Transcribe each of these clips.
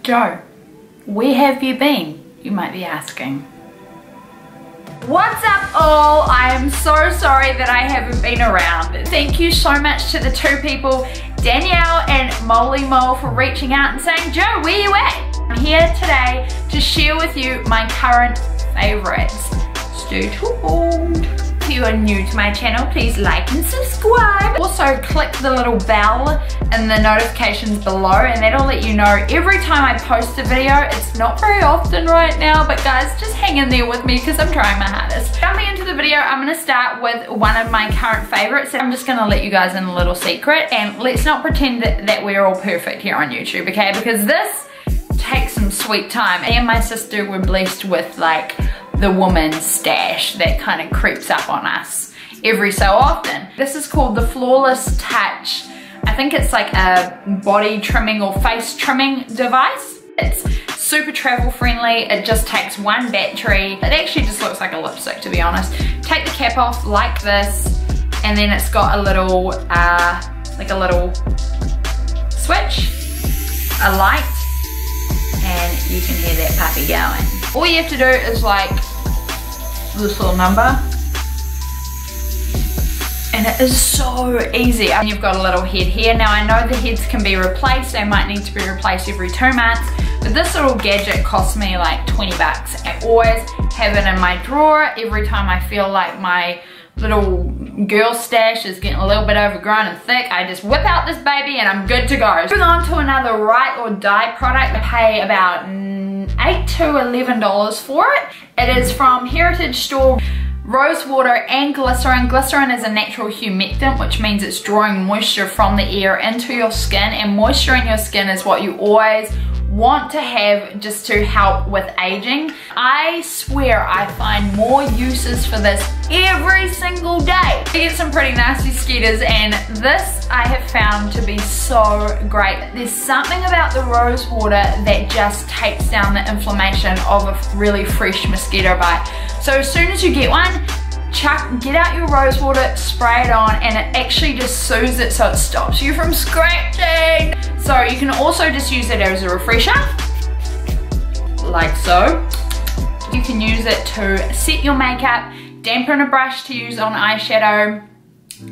Joe, where have you been? You might be asking. What's up all? I am so sorry that I haven't been around. Thank you so much to the two people, Danielle and Molly Mole, for reaching out and saying, Joe, where you at? I'm here today to share with you my current favorites. Stay tuned. If you are new to my channel, please like and subscribe. Also click the little bell and the notifications below, and that'll let you know every time I post a video. It's not very often right now, but guys, just hang in there with me because I'm trying my hardest. Jumping into the video, I'm going to start with one of my current favorites, and I'm just going to let you guys in a little secret, and let's not pretend that we're all perfect here on YouTube, okay? Because this takes some sweet time. Me and my sister were blessed with like the woman's stash that kind of creeps up on us every so often. This is called the Flawless Touch. I think it's like a body trimming or face trimming device. It's super travel friendly. It just takes one battery. It actually just looks like a lipstick, to be honest. Take the cap off like this, and then it's got a little like a little switch, a light, and you can hear that puppy going. All you have to do is like this little number, and it is so easy. And you've got a little head here. Now I know the heads can be replaced. They might need to be replaced every 2 months, but this little gadget cost me like 20 bucks. I always have it in my drawer. Every time I feel like my little girl stash is getting a little bit overgrown and thick, I just whip out this baby and I'm good to go. Moving on to another Rite or Die product. I pay about $8 to $11 for it. It is from Heritage Store. Rosewater and Glycerin. Glycerin is a natural humectant, which means it's drawing moisture from the air into your skin, and moisture in your skin is what you always want to have just to help with aging. I swear I find more uses for this every single day. I get some pretty nasty skeeters, and this I have found to be so great. There's something about the rose water that just takes down the inflammation of a really fresh mosquito bite. So as soon as you get one, get out your rose water, spray it on, and it actually just soothes it so it stops you from scratching. So you can also just use it as a refresher, like so. You can use it to set your makeup, dampen a brush to use on eyeshadow.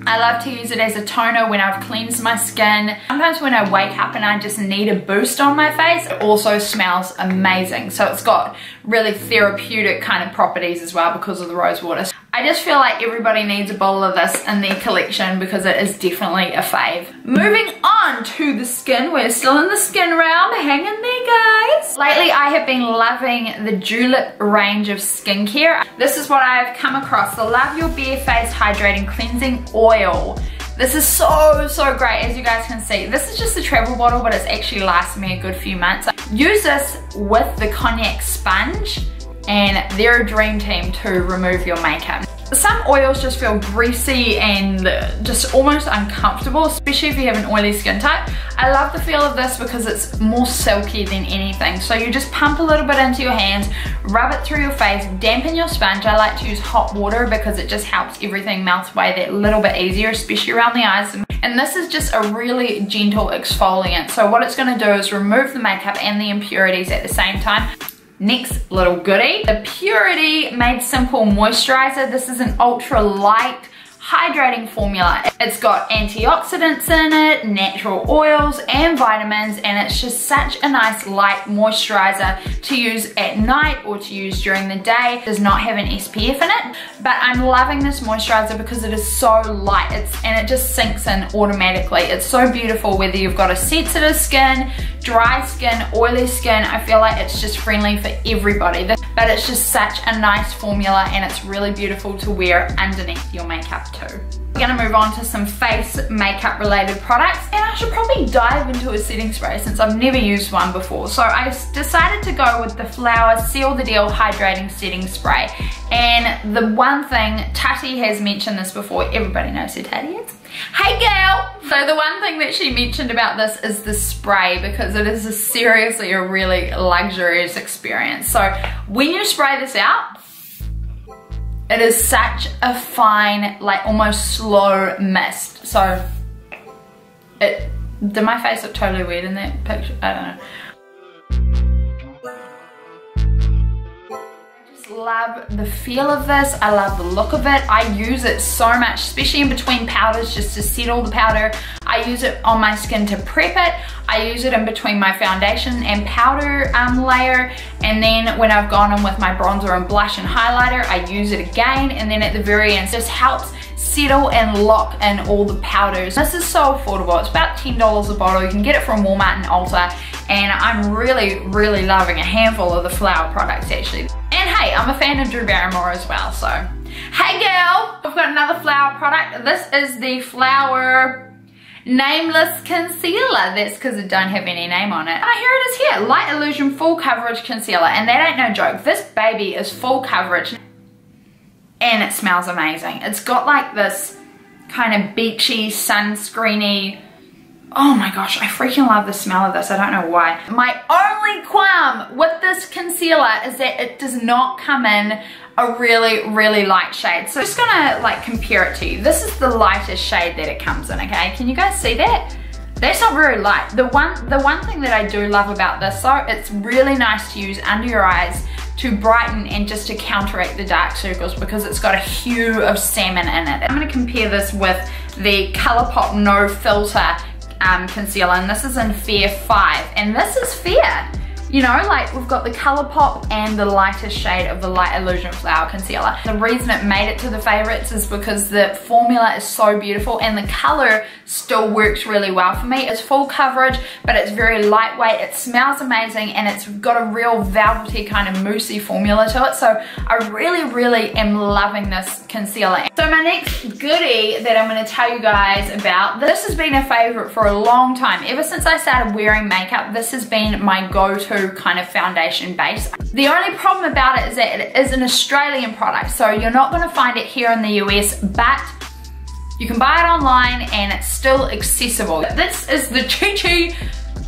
I love to use it as a toner when I've cleansed my skin. Sometimes when I wake up and I just need a boost on my face, it also smells amazing. So it's got really therapeutic kind of properties as well because of the rose water. I just feel like everybody needs a bowl of this in their collection because it is definitely a fave. Moving on to the skin. We're still in the skin realm. Hang in there, guys. Lately, I have been loving the Julep range of skincare. This is what I've come across. The Love Your Bare Face Hydrating Cleansing Oil. This is so great, as you guys can see. This is just a travel bottle, but it's actually lasted me a good few months. Use this with the Konjac sponge, and they're a dream team to remove your makeup. Some oils just feel greasy and just almost uncomfortable, especially if you have an oily skin type. I love the feel of this because it's more silky than anything. So you just pump a little bit into your hands, rub it through your face, dampen your sponge. I like to use hot water because it just helps everything melt away that little bit easier, especially around the eyes. And this is just a really gentle exfoliant. So what it's gonna do is remove the makeup and the impurities at the same time. Next little goodie, the Purity Made Simple Moisturizer. This is an ultra light hydrating formula. It's got antioxidants in it, natural oils and vitamins, and it's just such a nice light moisturizer to use at night or to use during the day. It does not have an SPF in it, but I'm loving this moisturizer because it is so light and it just sinks in automatically. It's so beautiful whether you've got a sensitive skin, dry skin, oily skin. I feel like it's just friendly for everybody, but it's just such a nice formula, and it's really beautiful to wear underneath your makeup too. We're gonna move on to some face makeup related products, and I should probably dive into a setting spray since I've never used one before. So I decided to go with the Flower Seal the Deal Hydrating Setting Spray. And the one thing, Tati has mentioned this before, everybody knows who Tati is. Hey girl! So the one thing that she mentioned about this is the spray, because it is seriously a really luxurious experience. So when you spray this out, it is such a fine, like almost slow mist. So did my face look totally weird in that picture? I don't know. love the feel of this. I love the look of it. I use it so much, especially in between powders, just to settle the powder. I use it on my skin to prep it. I use it in between my foundation and powder layer, and then when I've gone in with my bronzer and blush and highlighter, I use it again, and then at the very end, it just helps settle and lock in all the powders. This is so affordable. It's about $10 a bottle. You can get it from Walmart and Ulta, and I'm really loving a handful of the flower products actually. And hey, I'm a fan of Drew Barrymore as well, so. Hey girl, I've got another flower product. This is the Flower Nameless Concealer. That's because it don't have any name on it. Oh, here it is here. Light Illusion Full Coverage Concealer, and that ain't no joke. This baby is full coverage. And it smells amazing. It's got like this kind of beachy, sunscreeny. Oh my gosh, I freaking love the smell of this. I don't know why. My only qualm with this concealer is that it does not come in a really light shade. So I'm just gonna like compare it to you. This is the lightest shade that it comes in, okay? Can you guys see that? That's not very light. The one thing that I do love about this though, it's really nice to use under your eyes to brighten and just to counteract the dark circles because it's got a hue of salmon in it. I'm gonna compare this with the ColourPop No Filter concealer, and this is in Fair 5, and this is fair. You know, like we've got the ColourPop and the lightest shade of the Light Illusion Flower Concealer. The reason it made it to the favorites is because the formula is so beautiful and the color still works really well for me. It's full coverage, but it's very lightweight. It smells amazing, and it's got a real velvety kind of moussey formula to it. So I really am loving this concealer. So my next goodie that I'm going to tell you guys about, this has been a favorite for a long time. Ever since I started wearing makeup, this has been my go-to kind of foundation base. The only problem about it is that it is an Australian product, so you're not going to find it here in the US, but you can buy it online and it's still accessible. This is the Chichi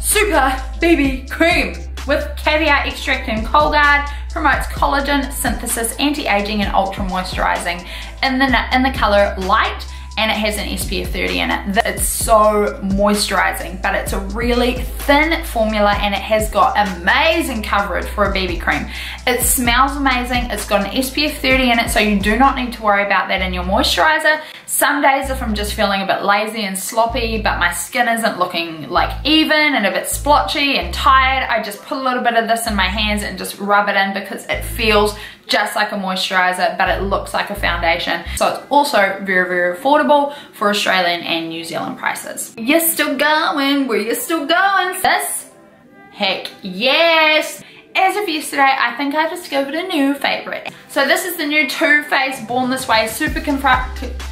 Super BB Cream with caviar extract and Colgard. Promotes collagen synthesis, anti-aging, and ultra moisturizing in the color light, and it has an SPF 30 in it. It's so moisturizing, but it's a really thin formula, and it has got amazing coverage for a BB cream. It smells amazing. It's got an SPF 30 in it, so you do not need to worry about that in your moisturizer. Some days if I'm just feeling a bit lazy and sloppy, but my skin isn't looking like even and a bit splotchy and tired, I just put a little bit of this in my hands and just rub it in because it feels just like a moisturizer, but it looks like a foundation. So it's also very affordable for Australian and New Zealand prices. You're still going? Where you still going? This? Heck yes! As of yesterday, I think I discovered a new favorite. So this is the new Too Faced Born This Way Super Coverage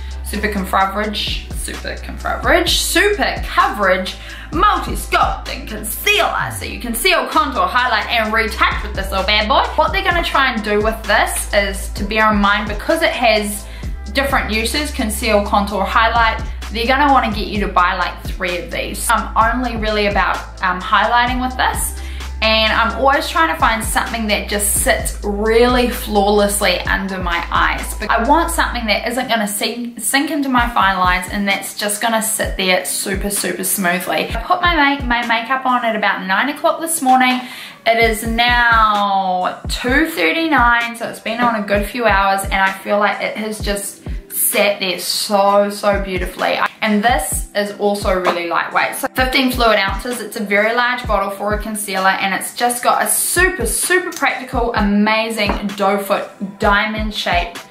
Multi-Sculpting Concealer. So you conceal, contour, highlight, and retouch with this little bad boy. What they're going to try and do with this is to bear in mind, because it has different uses, conceal, contour, highlight, they're going to want to get you to buy like 3 of these. I'm only really about highlighting with this, and I'm always trying to find something that just sits really flawlessly under my eyes. But I want something that isn't going to sink into my fine lines, and that's just going to sit there super smoothly. I put my makeup on at about 9 o'clock this morning. It is now 2:39, so it's been on a good few hours, and I feel like it has just sat there so beautifully. And this is also really lightweight. So 15 fluid ounces, it's a very large bottle for a concealer, and it's just got a super practical, amazing doe foot diamond shaped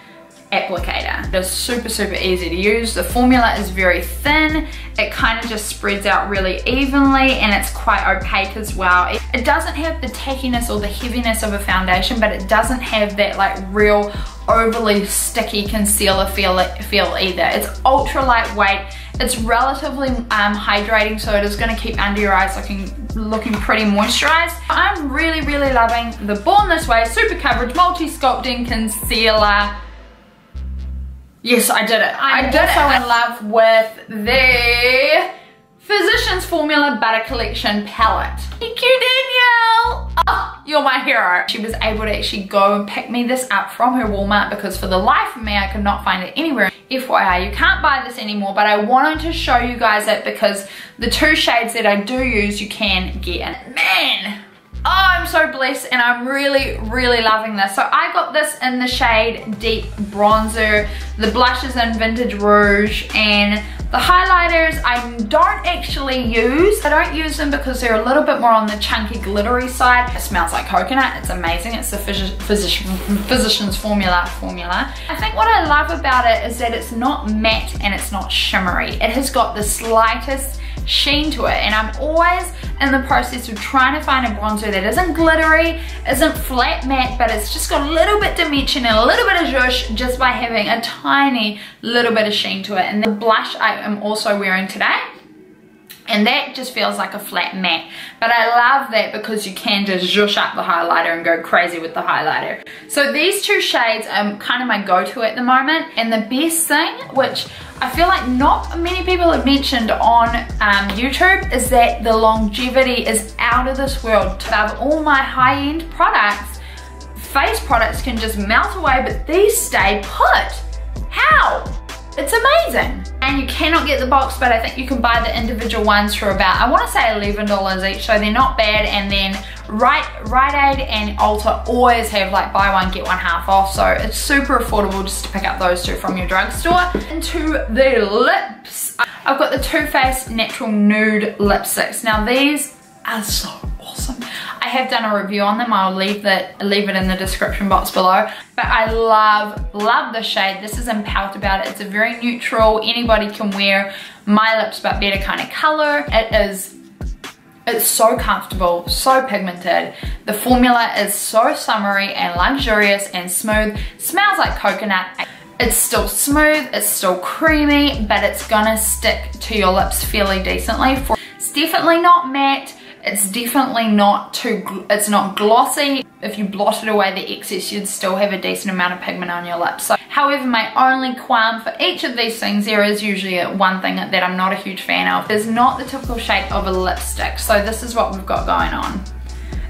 applicator. It's super easy to use. The formula is very thin. It kind of just spreads out really evenly, and it's quite opaque as well. It doesn't have the tackiness or the heaviness of a foundation, but it doesn't have that like real overly sticky concealer feel either. It's ultra lightweight. It's relatively hydrating, so it is going to keep under your eyes looking pretty moisturized. I'm really loving the Born This Way Super Coverage Multi-Sculpting Concealer. Yes, I did it. I'm also in love with the Physicians Formula Butter Collection palette. Thank you, Danielle. Oh, you're my hero. She was able to actually go and pick me this up from her Walmart, because for the life of me, I could not find it anywhere. FYI, you can't buy this anymore, but I wanted to show you guys it because the 2 shades that I do use, you can get. And man, I'm so blessed and I'm really, really loving this. So I got this in the shade Deep Bronzer. The blush is in Vintage Rouge, and the highlighters I don't actually use. I don't use them because they're a little bit more on the chunky glittery side. It smells like coconut. It's amazing. It's the Physicians Formula. I think what I love about it is that it's not matte and it's not shimmery. It has got the slightest sheen to it, and I'm always in the process of trying to find a bronzer that isn't glittery, isn't flat matte, but it's just got a little bit dimension and a little bit of zhuzh just by having a tiny little bit of sheen to it. And the blush I am also wearing today, and that just feels like a flat matte, but I love that because you can just zhuzh up the highlighter and go crazy with the highlighter. So these two shades are kind of my go-to at the moment, and the best thing, which I feel like not many people have mentioned on YouTube, is that the longevity is out of this world. Above all my high-end products, face products can just melt away, but these stay put. How? It's amazing. And you cannot get the box, but I think you can buy the individual ones for about, I want to say $11 each, so they're not bad. And then Rite Aid and Ulta always have like buy one get one half off, so it's super affordable just to pick up those two from your drugstore. Into the lips, I've got the Too Faced Natural Nude lipsticks. Now these are so awesome. I have done a review on them. I'll leave it in the description box below. But I love the shade. This is in Pout About It. It's a very neutral, anybody can wear, my lips but better kind of color. It's so comfortable, so pigmented. The formula is so summery and luxurious and smooth. Smells like coconut. It's still smooth, it's still creamy, but it's gonna stick to your lips fairly decently. It's definitely not matte. It's definitely not it's not glossy. If you blotted away the excess, you'd still have a decent amount of pigment on your lips. So, however, my only qualm for each of these things, there is usually one thing that I'm not a huge fan of, is not the typical shape of a lipstick. So this is what we've got going on.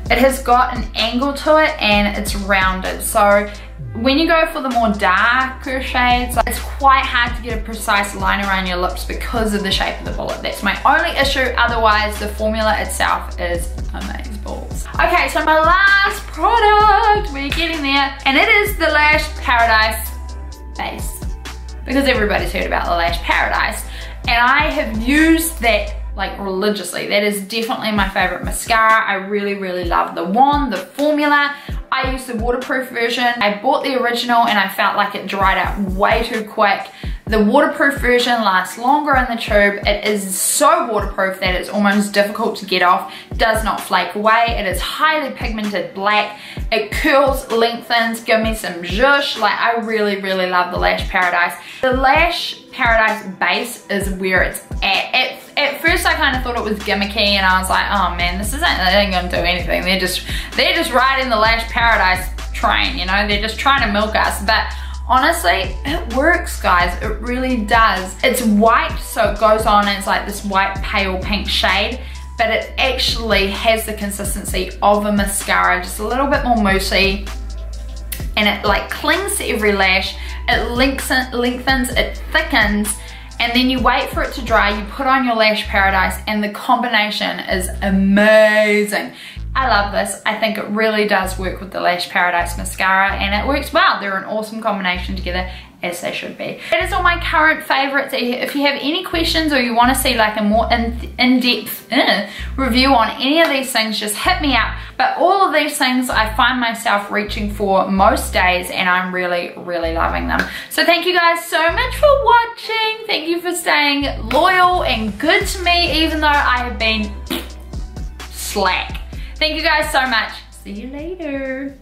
It has got an angle to it and it's rounded. So when you go for the more darker shades, it's quite hard to get a precise line around your lips because of the shape of the bullet. That's my only issue. Otherwise, the formula itself is amazeballs. Okay, so my last product, we're getting there, and it is the Lash Paradise base, because everybody's heard about the Lash Paradise, and I have used that like religiously. That is definitely my favorite mascara. I really love the wand, the formula. I use the waterproof version. I bought the original and I felt like it dried out way too quick. The waterproof version lasts longer in the tube. It is so waterproof that it's almost difficult to get off. Does not flake away. It is highly pigmented black. It curls, lengthens, give me some zhuzh. Like, I really love the Lash Paradise. The Lash Paradise base is where it's at. At first I kind of thought it was gimmicky and I was like, oh man, this ain't gonna do anything. They're just riding the Lash Paradise train, you know? They're just trying to milk us. But honestly, it works, guys. It really does. It's white, so it goes on and it's like this white pale pink shade, but it actually has the consistency of a mascara, just a little bit more moussey, and it like clings to every lash. It lengthens, it thickens, and then you wait for it to dry, you put on your Lash Paradise, and the combination is amazing. I love this. I think it really does work with the Lash Paradise mascara, and it works well. They're an awesome combination together, as they should be. That is all my current favorites. If you have any questions or you want to see like a more in-depth review on any of these things, just hit me up. But all of these things I find myself reaching for most days, and I'm really loving them. So thank you guys so much for watching. Thank you for staying loyal and good to me, even though I have been slack. Thank you guys so much. See you later.